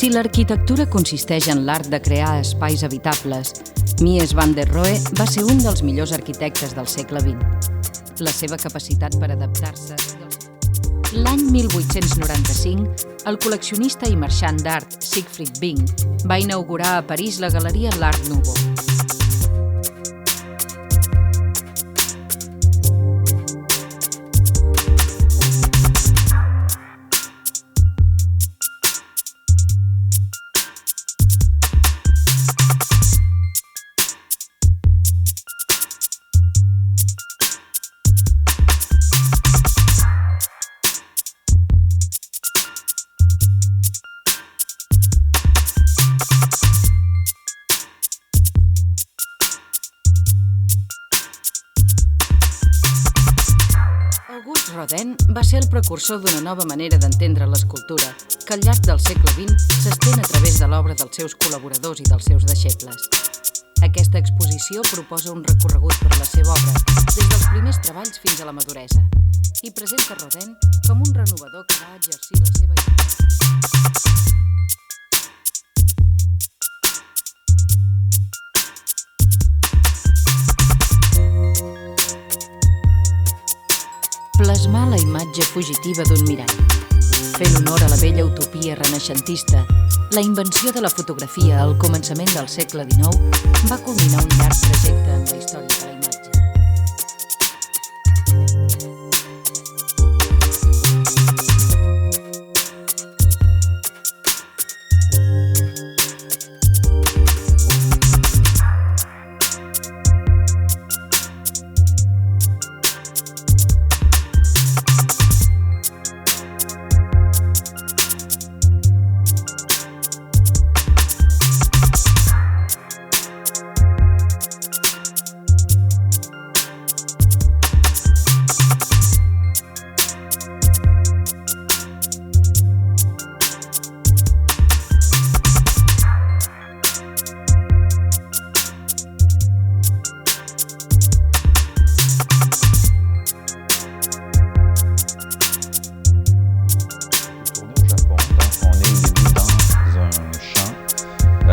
Si l'arquitectura consisteix en l'art de crear espais habitables, Mies van der Rohe va ser un dels millors arquitectes del segle XX. La seva capacitat per adaptar-se... L'any 1895, el col·leccionista i marxant d'art Siegfried Bing va inaugurar a París la galeria L'Art Nouveau. Auguste Rodin va ser el precursor d'una nova manera d'entendre l'escultura, que al llarg del segle XX s'estén a través de l'obra dels seus col·laboradors i dels seus deixebles. Aquesta exposició proposa un recorregut per la seva obra, des dels primers treballs fins a la maduresa, i presenta Rodin com un renovador que va exercir la seva influència. Plasmar la imatge fugitiva d'un mirall. Fent honor a la vella utopia renaixentista, la invenció de la fotografia al començament del segle XIX va culminar un llarg trajecte en la història de la imatge.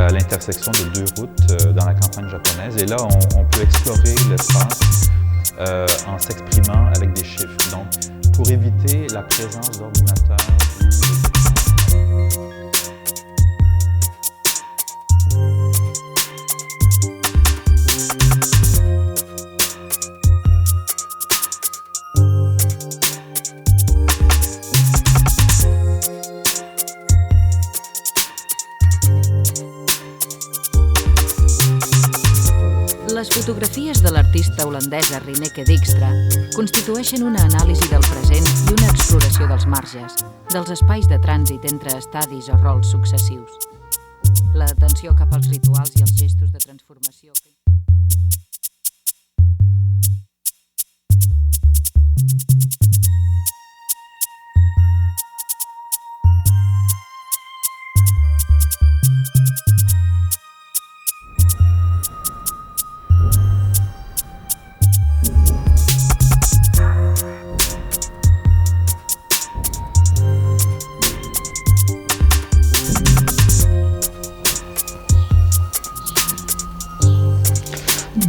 L'intersection de deux routes dans la campagne japonaise. Et là, on peut explorer l'espace en s'exprimant avec des chiffres. Donc, pour éviter la présence d'ordinateurs Les fotografies de l'artista holandesa Rineke Dijkstra constitueixen una anàlisi del present i una exploració dels marges, dels espais de trànsit entre estadis o rols successius. L'atenció cap als rituals i els gestos de transformació...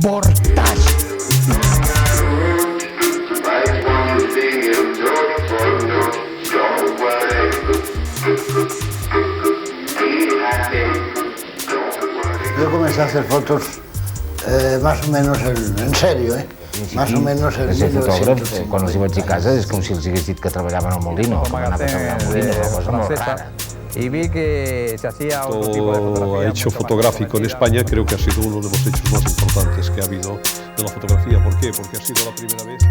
Bortage. Yo comencé a hacer fotos más o menos en serio, más o menos en 1900. Quan els hi vaig dir a casa és com si els hagués dit que treballaven al Molino, que van a treballar al Molino, una cosa molt rara. Y vi que se hacía otro tipo de fotografía. Hecho fotográfico en España creo que ha sido uno de los hechos más importantes que ha habido de la fotografía. ¿Por qué? Porque ha sido la primera vez.